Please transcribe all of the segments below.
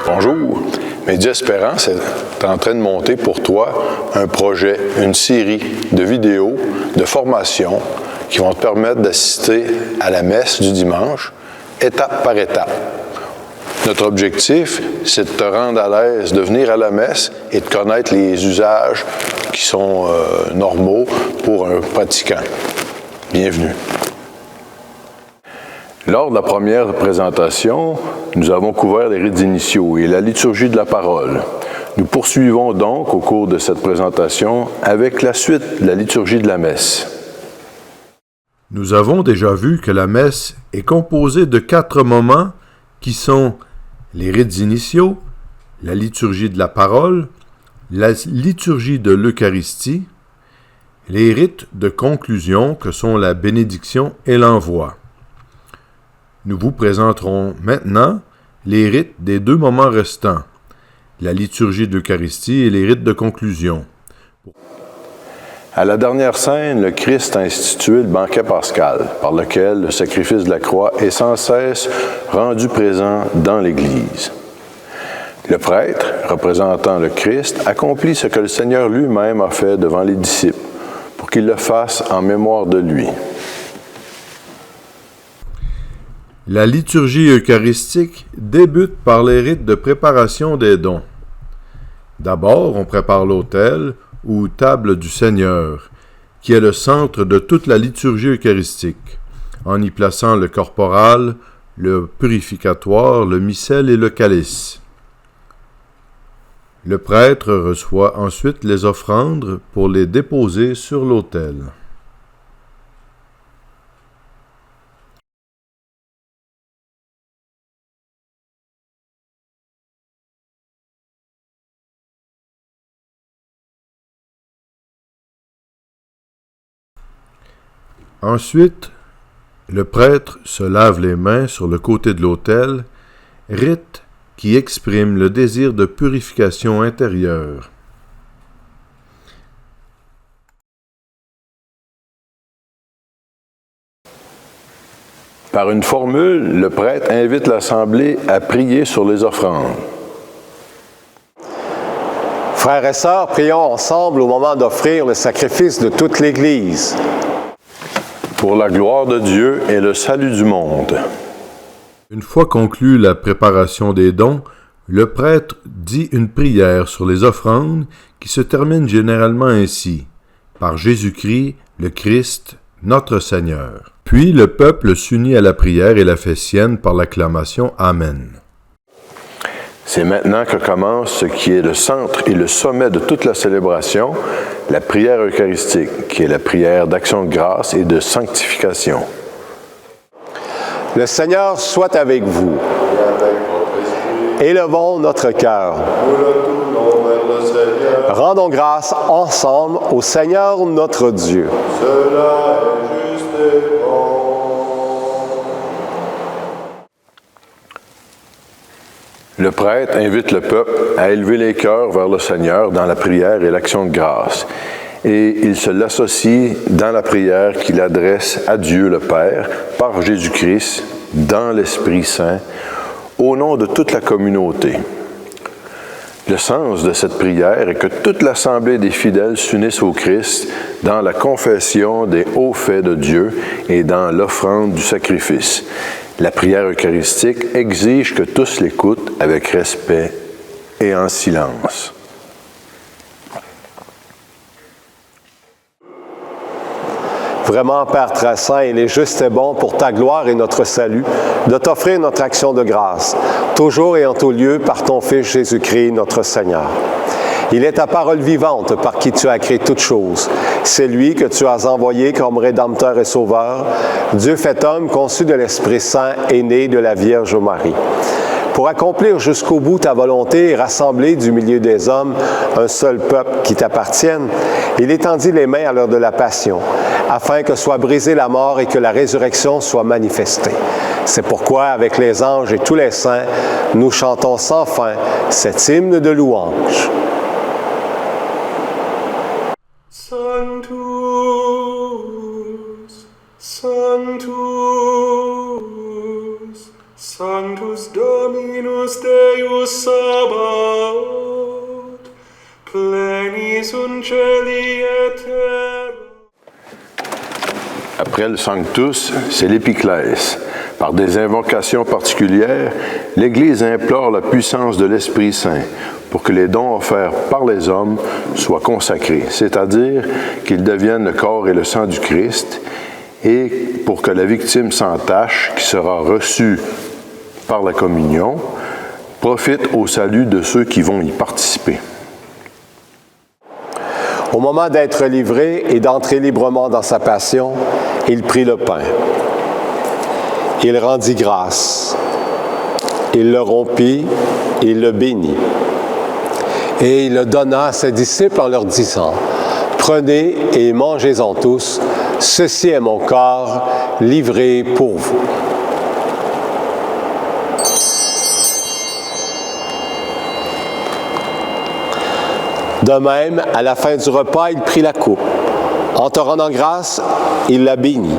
Bonjour, Média Espérance est en train de monter pour toi un projet, une série de vidéos, de formations qui vont te permettre d'assister à la messe du dimanche, étape par étape. Notre objectif, c'est de te rendre à l'aise de venir à la messe et de connaître les usages qui sont normaux pour un pratiquant. Bienvenue. Lors de la première présentation, nous avons couvert les rites initiaux et la liturgie de la parole. Nous poursuivons donc au cours de cette présentation avec la suite de la liturgie de la messe. Nous avons déjà vu que la messe est composée de 4 moments qui sont les rites initiaux, la liturgie de la parole, la liturgie de l'Eucharistie, les rites de conclusion que sont la bénédiction et l'envoi. Nous vous présenterons maintenant les rites des 2 moments restants, la liturgie de l'Eucharistie et les rites de conclusion. À la dernière scène, le Christ a institué le banquet pascal, par lequel le sacrifice de la croix est sans cesse rendu présent dans l'Église. Le prêtre, représentant le Christ, accomplit ce que le Seigneur lui-même a fait devant les disciples, pour qu'ils le fassent en mémoire de lui. La liturgie eucharistique débute par les rites de préparation des dons. D'abord, on prépare l'autel ou table du Seigneur, qui est le centre de toute la liturgie eucharistique, en y plaçant le corporal, le purificatoire, le missel et le calice. Le prêtre reçoit ensuite les offrandes pour les déposer sur l'autel. Ensuite, le prêtre se lave les mains sur le côté de l'autel, rite qui exprime le désir de purification intérieure. Par une formule, le prêtre invite l'Assemblée à prier sur les offrandes. Frères et sœurs, prions ensemble au moment d'offrir le sacrifice de toute l'Église. Pour la gloire de Dieu et le salut du monde. Une fois conclue la préparation des dons, le prêtre dit une prière sur les offrandes qui se termine généralement ainsi: par Jésus-Christ, le Christ, notre Seigneur. Puis le peuple s'unit à la prière et la fait sienne par l'acclamation Amen. C'est maintenant que commence ce qui est le centre et le sommet de toute la célébration, la prière eucharistique, qui est la prière d'action de grâce et de sanctification. Le Seigneur soit avec vous. Élevons notre cœur. Rendons grâce ensemble au Seigneur notre Dieu. Cela est juste et bon. Le prêtre invite le peuple à élever les cœurs vers le Seigneur dans la prière et l'action de grâce. Et il se l'associe dans la prière qu'il adresse à Dieu le Père, par Jésus-Christ, dans l'Esprit Saint, au nom de toute la communauté. Le sens de cette prière est que toute l'assemblée des fidèles s'unisse au Christ dans la confession des hauts faits de Dieu et dans l'offrande du sacrifice. La prière eucharistique exige que tous l'écoutent avec respect et en silence. Vraiment, Père très saint, il est juste et bon pour ta gloire et notre salut de t'offrir notre action de grâce, toujours et en tout lieu par ton Fils Jésus-Christ, notre Seigneur. Il est ta parole vivante par qui tu as créé toutes choses. C'est lui que tu as envoyé comme Rédempteur et Sauveur, Dieu fait homme, conçu de l'Esprit Saint et né de la Vierge Marie. Pour accomplir jusqu'au bout ta volonté et rassembler du milieu des hommes un seul peuple qui t'appartienne, il étendit les mains à l'heure de la Passion, afin que soit brisée la mort et que la résurrection soit manifestée. C'est pourquoi, avec les anges et tous les saints, nous chantons sans fin cet hymne de louange. Sanctus, Sanctus, Sanctus Dominus Deus Sabaoth, pleni sunt celi et terra. Après le Sanctus, c'est l'Épiclèse. Par des invocations particulières, l'Église implore la puissance de l'Esprit Saint pour que les dons offerts par les hommes soient consacrés, c'est-à-dire qu'ils deviennent le corps et le sang du Christ, et pour que la victime sans tache, qui sera reçue par la communion, profite au salut de ceux qui vont y participer. Au moment d'être livré et d'entrer librement dans sa passion, il prit le pain. Il rendit grâce. Il le rompit, il le bénit. Et il le donna à ses disciples en leur disant, « Prenez et mangez-en tous, ceci est mon corps livré pour vous. » De même, à la fin du repas, il prit la coupe. En te rendant grâce, il la bénit.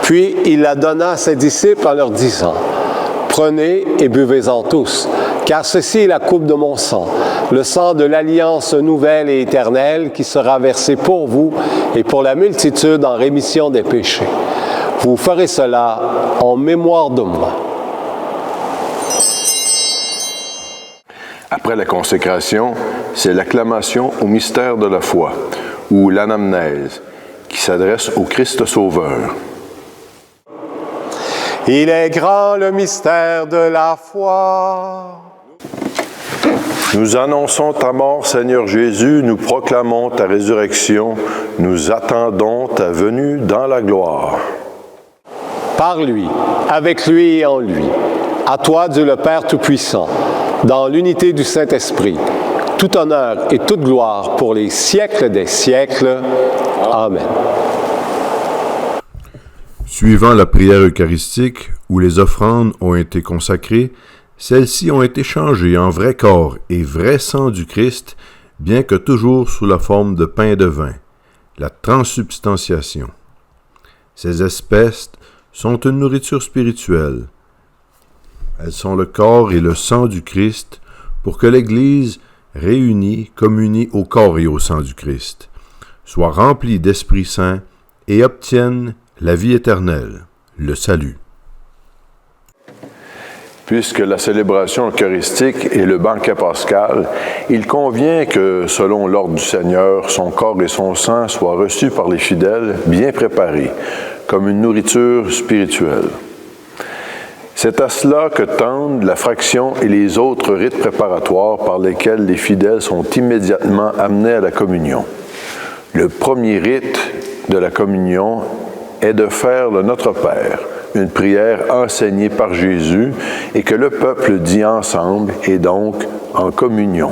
Puis il la donna à ses disciples en leur disant, « Prenez et buvez-en tous, car ceci est la coupe de mon sang, le sang de l'alliance nouvelle et éternelle qui sera versé pour vous et pour la multitude en rémission des péchés. Vous ferez cela en mémoire de moi. » Après la consécration, c'est l'acclamation au mystère de la foi, ou l'anamnèse, qui s'adresse au Christ Sauveur. Il est grand le mystère de la foi. Nous annonçons ta mort, Seigneur Jésus, nous proclamons ta résurrection, nous attendons ta venue dans la gloire. Par lui, avec lui et en lui, à toi, Dieu le Père Tout-Puissant, dans l'unité du Saint-Esprit, tout honneur et toute gloire pour les siècles des siècles. Amen. Suivant la prière eucharistique, où les offrandes ont été consacrées, celles-ci ont été changées en vrai corps et vrai sang du Christ, bien que toujours sous la forme de pain et de vin, la transsubstantiation. Ces espèces sont une nourriture spirituelle. Elles sont le corps et le sang du Christ pour que l'Église, réunie, communie au corps et au sang du Christ, soit remplie d'Esprit Saint et obtienne la vie éternelle, le salut. Puisque la célébration eucharistique est le banquet pascal, il convient que, selon l'ordre du Seigneur, son corps et son sang soient reçus par les fidèles, bien préparés, comme une nourriture spirituelle. C'est à cela que tendent la fraction et les autres rites préparatoires par lesquels les fidèles sont immédiatement amenés à la communion. Le premier rite de la communion est de faire le Notre Père, une prière enseignée par Jésus et que le peuple dit ensemble et donc en communion.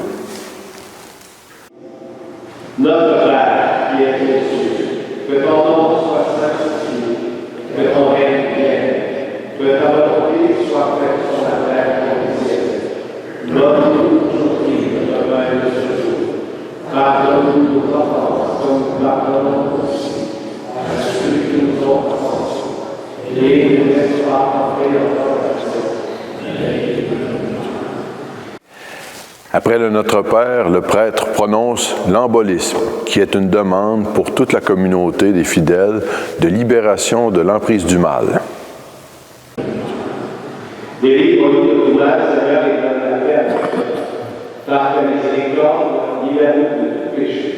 Notre Père qui es aux cieux, que ton nom soit sanctifié, que ton règne vienne, que ta volonté soit faite sur la terre comme au ciel. Donne-nous aujourd'hui notre pain de ce jour. Pardonne-nous nos offenses comme nous pardonnons aussi à ceux qui nous ont offensés. Et ne nous laisse pas entrer dans la tentation. Après le Notre Père, le prêtre prononce l'embolisme, qui est une demande pour toute la communauté des fidèles de libération de l'emprise du mal. Délivre-nous de tout mal, Seigneur, et donne la paix à nos cœurs. Par ta miséricorde, libère-nous de tout péché.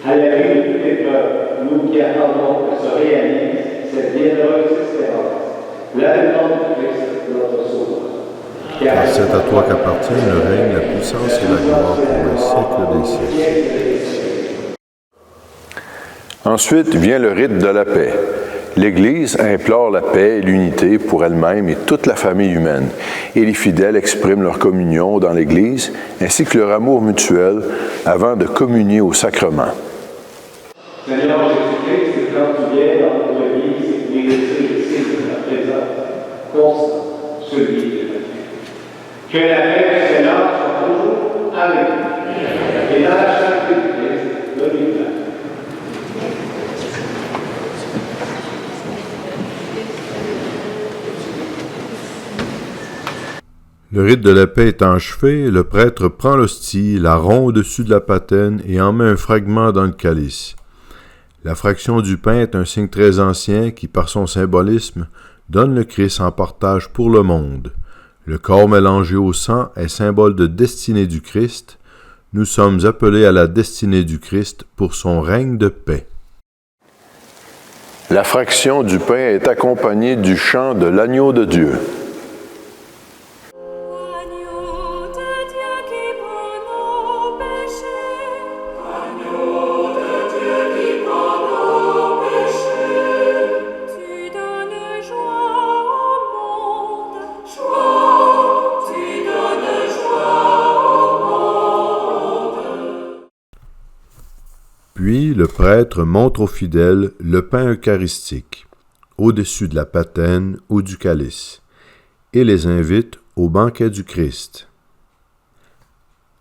À la vue de toute épreuve, nous qui attendons que se réalise cette bienheureuse espérance, l'avènement du Christ, notre Sauveur. C'est à toi qu'appartiennent le règne, la puissance et la gloire pour le siècle des siècles. Ensuite vient le rite de la paix. L'Église implore la paix et l'unité pour elle-même et toute la famille humaine, et les fidèles expriment leur communion dans l'Église ainsi que leur amour mutuel avant de communier au sacrement. Seigneur Jésus-Christ, quand tu viens dans notre vie, c'est pour exercer le signe de ta présence constante, celui de la paix. Que la paix du Seigneur soit toujours avec nous. Et dans la charité du Christ, le Père. Le rite de la paix étant achevé, le prêtre prend l'hostie, la rompt au-dessus de la patène et en met un fragment dans le calice. La fraction du pain est un signe très ancien qui, par son symbolisme, donne le Christ en partage pour le monde. Le corps mélangé au sang est symbole de destinée du Christ. Nous sommes appelés à la destinée du Christ pour son règne de paix. La fraction du pain est accompagnée du chant de l'agneau de Dieu. Puis le prêtre montre aux fidèles le pain eucharistique, au-dessus de la patène ou du calice, et les invite au banquet du Christ.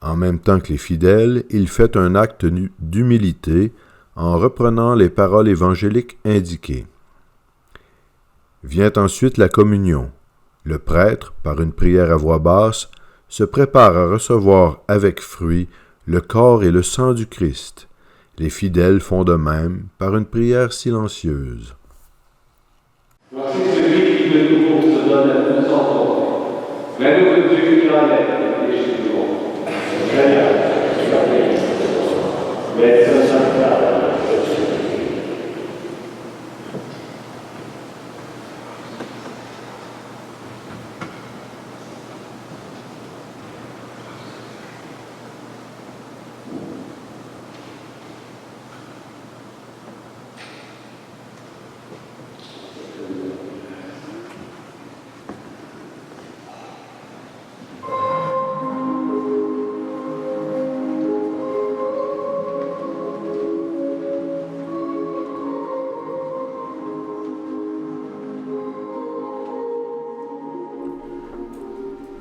En même temps que les fidèles, il fait un acte d'humilité en reprenant les paroles évangéliques indiquées. Vient ensuite la communion. Le prêtre, par une prière à voix basse, se prépare à recevoir avec fruit le corps et le sang du Christ. Les fidèles font de même par une prière silencieuse. Voici celui qui de nouveau se donne à nous entendre. L'agneau de Dieu qui enlève les péchés du monde. Seigneur, tu as béni. Mais ce Saint-Père,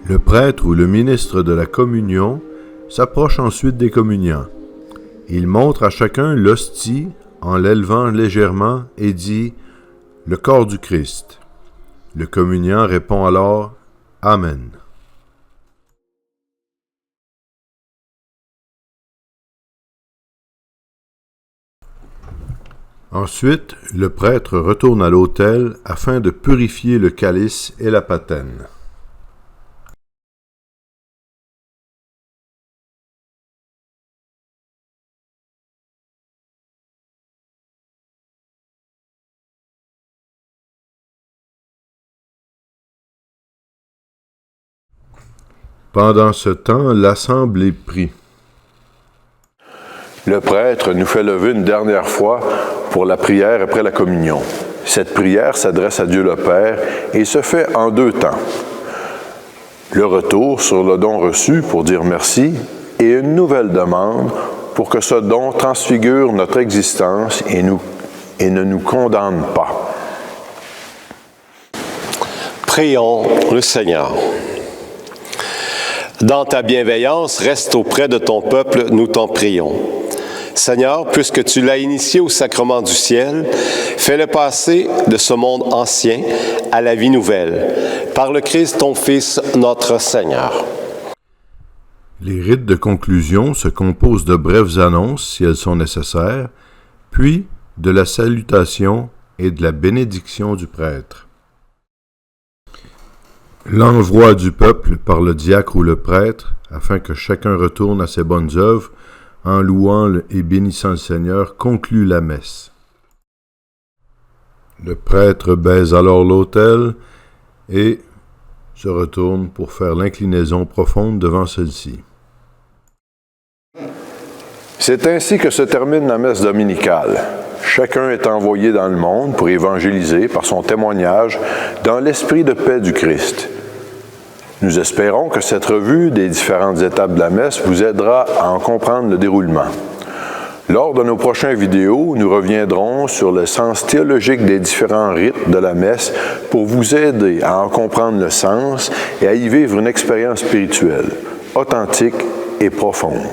Le prêtre ou le ministre de la communion s'approche ensuite des communiants. Il montre à chacun l'hostie en l'élevant légèrement et dit « Le corps du Christ ». Le communiant répond alors « Amen ». Ensuite, le prêtre retourne à l'autel afin de purifier le calice et la patène. Pendant ce temps, l'assemblée prie. Le prêtre nous fait lever une dernière fois pour la prière après la communion. Cette prière s'adresse à Dieu le Père et se fait en deux temps. Le retour sur le don reçu pour dire merci et une nouvelle demande pour que ce don transfigure notre existence et ne nous condamne pas. Prions le Seigneur. Dans ta bienveillance, reste auprès de ton peuple, nous t'en prions. Seigneur, puisque tu l'as initié au sacrement du ciel, fais-le passer de ce monde ancien à la vie nouvelle, par le Christ, ton Fils, notre Seigneur. Les rites de conclusion se composent de brèves annonces, si elles sont nécessaires, puis de la salutation et de la bénédiction du prêtre. L'envoi du peuple par le diacre ou le prêtre, afin que chacun retourne à ses bonnes œuvres, en louant et bénissant le Seigneur, conclut la messe. Le prêtre baise alors l'autel et se retourne pour faire l'inclinaison profonde devant celle-ci. C'est ainsi que se termine la messe dominicale. Chacun est envoyé dans le monde pour évangéliser par son témoignage dans l'esprit de paix du Christ. Nous espérons que cette revue des différentes étapes de la messe vous aidera à en comprendre le déroulement. Lors de nos prochaines vidéos, nous reviendrons sur le sens théologique des différents rites de la messe pour vous aider à en comprendre le sens et à y vivre une expérience spirituelle, authentique et profonde.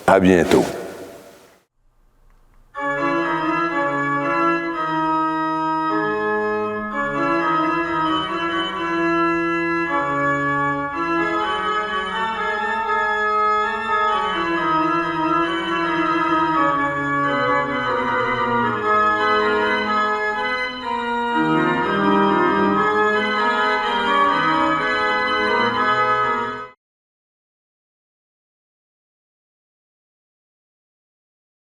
À bientôt.